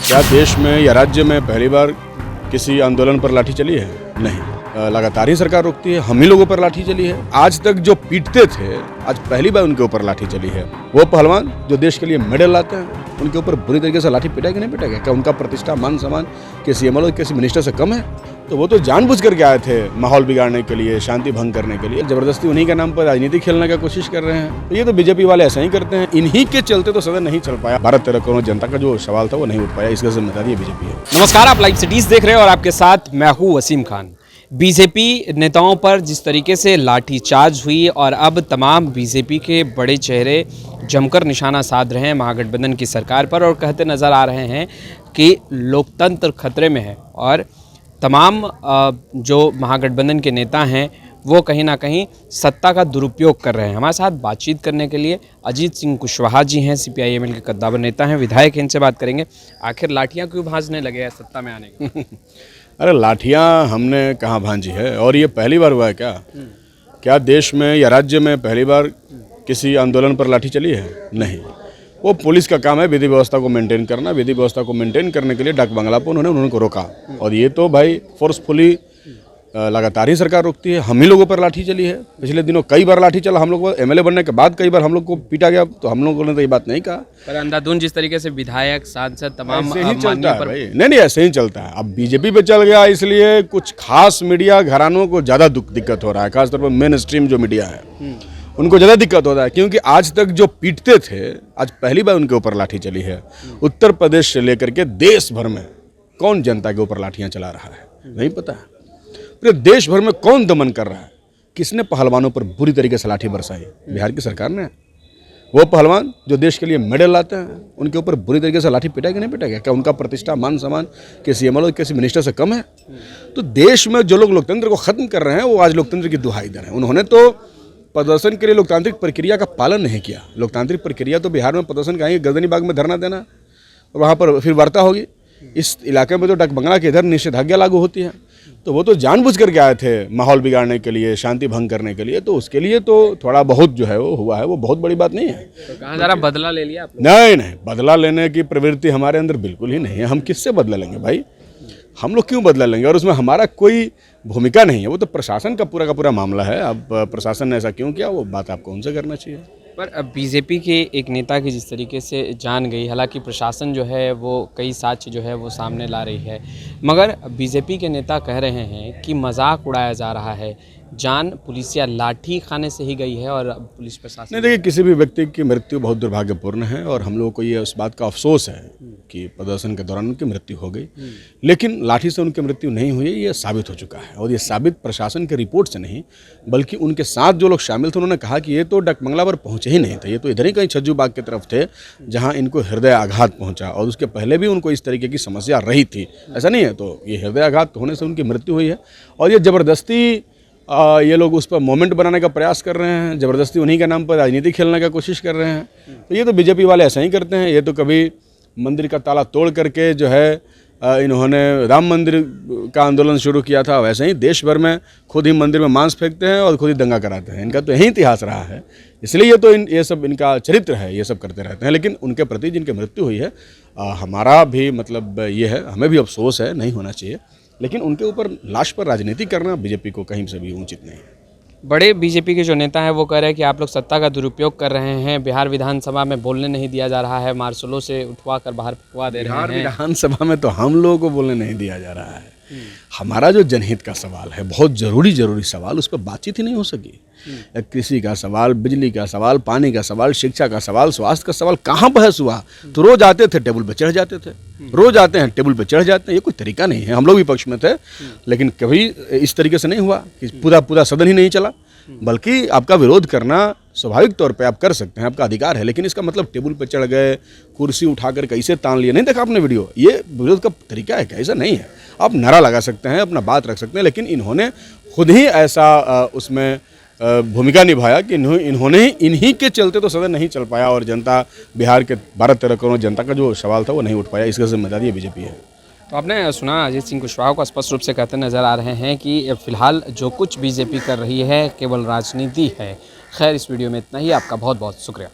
क्या देश में या राज्य में पहली बार किसी आंदोलन पर लाठी चली है? नहीं, लगातार ही सरकार रोकती है। हम ही लोगों पर लाठी चली है। आज तक जो पीटते थे, आज पहली बार उनके ऊपर लाठी चली है। वो पहलवान जो देश के लिए मेडल लाते हैं, उनके ऊपर बुरी तरीके से लाठी पिटाई कि नहीं पिटाई? क्या उनका प्रतिष्ठा मान सम्मान किसी एमएलए किसी मिनिस्टर से कम है? तो वो तो जानबूझ करके आए थे माहौल बिगाड़ने के लिए, शांति भंग करने के लिए, जबरदस्ती उन्हीं के नाम पर राजनीति खेलने की कोशिश कर रहे हैं। तो ये तो बीजेपी वाले ऐसा ही करते हैं। इन्हीं के चलते तो सदन नहीं चल पाया। 12-13 करोड़ जनता का जो सवाल था वो नहीं उठ पाया। इसका जिम्मेदारी बीजेपी है। नमस्कार, आप लाइव सिटीज देख रहे हैं और आपके साथ मैं हूं वसीम खान। बीजेपी नेताओं पर जिस तरीके से लाठीचार्ज हुई और अब तमाम बीजेपी के बड़े चेहरे जमकर निशाना साध रहे हैं महागठबंधन की सरकार पर और कहते नज़र आ रहे हैं कि लोकतंत्र खतरे में है और तमाम जो महागठबंधन के नेता हैं वो कहीं ना कहीं सत्ता का दुरुपयोग कर रहे हैं। हमारे साथ बातचीत करने के लिए अजीत सिंह कुशवाहा जी हैं, CPI-ML के कद्दावर नेता हैं, विधायक हैं। इनसे बात करेंगे आखिर लाठियाँ क्यों भाजने लगे हैं सत्ता में आने के? अरे लाठियाँ हमने कहाँ भांजी है? और ये पहली बार हुआ है क्या? क्या देश में या राज्य में पहली बार किसी आंदोलन पर लाठी चली है? नहीं। वो पुलिस का काम है विधि व्यवस्था को मेंटेन करना। विधि व्यवस्था को मेंटेन करने के लिए डाक बंगला पर उन्होंने को रोका। और ये तो भाई फोर्सफुली लगातार ही सरकार रोकती है। हम ही लोगों पर लाठी चली है। पिछले दिनों कई बार लाठी चला। हम लोग को एमएलए बनने के बाद कई बार हम लोग को पीटा गया। तो हम लोगों ने तो ये बात नहीं कहा। पर अंधाधुंध जिस तरीके से विधायक, सांसद तमाम ऐसे ही चलता है भाई। नहीं, ऐसे ही चलता है। अब बीजेपी पे चल गया, इसलिए कुछ खास मीडिया घरानों को ज़्यादा दिक्कत हो रहा है। खासतौर पर मेन स्ट्रीम जो मीडिया है उनको ज़्यादा दिक्कत होता है, क्योंकि आज तक जो पीटते थे, आज पहली बार उनके ऊपर लाठी चली है। उत्तर प्रदेश से लेकर के देश भर में कौन जनता के ऊपर लाठियाँ चला रहा है? नहीं पता है। पूरे देश भर में कौन दमन कर रहा है? किसने पहलवानों पर बुरी तरीके से लाठी बरसाई? बिहार की सरकार ने। वो पहलवान जो देश के लिए मेडल लाते हैं, उनके ऊपर बुरी तरीके से लाठी पिटाई कि नहीं पिटाई? क्या उनका प्रतिष्ठा मान सम्मान किसी एमएलए किसी मिनिस्टर से कम है? तो देश में जो लोग लोकतंत्र को खत्म कर रहे हैं वो आज लोकतंत्र की दुहाई दे रहे हैं। उन्होंने तो प्रदर्शन के लिए लोकतांत्रिक प्रक्रिया का पालन नहीं किया। लोकतांत्रिक प्रक्रिया तो बिहार में प्रदर्शन का ही गर्दनी बाग में धरना देना, वहाँ पर फिर वार्ता होगी। इस इलाके में तो डाक बंगला के इधर निषेधाज्ञा लागू होती है। तो वो तो जानबूझ करके आए थे माहौल बिगाड़ने के लिए, शांति भंग करने के लिए। तो उसके लिए तो थोड़ा बहुत जो है वो हुआ है, वो बहुत बड़ी बात नहीं है। तो कहाँ जरा बदला ले लिया आपने? नहीं, बदला लेने की प्रवृत्ति हमारे अंदर बिल्कुल ही नहीं है। हम किससे बदला लेंगे भाई? हम लोग क्यों बदला लेंगे? और उसमें हमारा कोई भूमिका नहीं है। वो तो प्रशासन का पूरा मामला है। अब प्रशासन ने ऐसा क्यों किया, वो बात आपको उनसे करना चाहिए। पर अब बीजेपी के एक नेता की जिस तरीके से जान गई, हालांकि प्रशासन जो है वो कई साक्ष्य जो है वो सामने ला रही है, मगर बीजेपी के नेता कह रहे हैं कि मजाक उड़ाया जा रहा है, जान पुलिस या लाठी खाने से ही गई है और पुलिस प्रशासन नहीं। देखिए, किसी भी व्यक्ति की मृत्यु बहुत दुर्भाग्यपूर्ण है और हम लोगों को ये उस बात का अफसोस है कि प्रदर्शन के दौरान उनकी मृत्यु हो गई। लेकिन लाठी से उनकी मृत्यु नहीं हुई, ये साबित हो चुका है। और ये साबित प्रशासन के रिपोर्ट से नहीं, बल्कि उनके साथ जो लोग शामिल थे उन्होंने कहा कि ये तो डाक बंगला पर पहुँचे ही नहीं थे, ये तो इधर ही कहीं छज्जू बाग की तरफ थे जहाँ इनको हृदय आघात पहुँचा। और उसके पहले भी उनको इस तरीके की समस्या रही थी, ऐसा नहीं है। तो ये हृदय आघात होने से उनकी मृत्यु हुई है। और ये ज़बरदस्ती ये लोग उस पर मोमेंट बनाने का प्रयास कर रहे हैं, ज़बरदस्ती उन्हीं के नाम पर राजनीति खेलने की कोशिश कर रहे हैं। तो ये तो बीजेपी वाले ऐसा ही करते हैं। ये तो कभी मंदिर का ताला तोड़ करके जो है इन्होंने राम मंदिर का आंदोलन शुरू किया था, वैसे ही देश भर में खुद ही मंदिर में मांस फेंकते हैं और खुद ही दंगा कराते हैं। इनका तो यही इतिहास रहा है, इसलिए ये तो ये सब इनका चरित्र है, ये सब करते रहते हैं। लेकिन उनके प्रति जिनकी मृत्यु हुई है, हमारा भी मतलब ये है, हमें भी अफसोस है, नहीं होना चाहिए। लेकिन उनके ऊपर लाश पर राजनीति करना बीजेपी को कहीं से भी उचित नहीं है। बड़े बीजेपी के जो नेता हैं वो कह रहे हैं कि आप लोग सत्ता का दुरुपयोग कर रहे हैं, बिहार विधानसभा में बोलने नहीं दिया जा रहा है, मार्शलों से उठवा कर बाहर फेंकवा दे रहे हैं। बिहार विधानसभा में तो हम लोगों को बोलने नहीं दिया जा रहा है। हमारा जो जनहित का सवाल है, बहुत जरूरी सवाल, उस पर बातचीत ही नहीं हो सकी। कृषि का सवाल, बिजली का सवाल, पानी का सवाल, शिक्षा का सवाल, स्वास्थ्य का सवाल, कहाँ बहस हुआ? तो रोज आते थे टेबल पे चढ़ जाते थे, रोज आते हैं टेबल पे चढ़ जाते हैं। ये कोई तरीका नहीं है। हम लोग भी पक्ष में थे, लेकिन कभी इस तरीके से नहीं हुआ कि पूरा सदन ही नहीं चला। बल्कि आपका विरोध करना स्वाभाविक तौर पे आप कर सकते हैं, आपका अधिकार है। लेकिन इसका मतलब टेबल पे चढ़ गए, कुर्सी उठाकर कैसे तान लिए, नहीं देखा आपने वीडियो? ये विरोध का तरीका है क्या? ऐसा नहीं है। आप नारा लगा सकते हैं, अपना बात रख सकते हैं, लेकिन इन्होंने खुद ही ऐसा उसमें भूमिका निभाया कि इन्होंने इन्हीं के चलते तो सदन नहीं चल पाया और जनता, बिहार के 12-13 करोड़ जनता का जो सवाल था वो नहीं उठ पाया। इसका जिम्मेदारी बीजेपी है। तो आपने सुना अजीत सिंह कुशवाहा को स्पष्ट रूप से कहते नज़र आ रहे हैं कि फिलहाल जो कुछ बीजेपी कर रही है केवल राजनीति है। खैर, इस वीडियो में इतना ही। आपका बहुत बहुत शुक्रिया।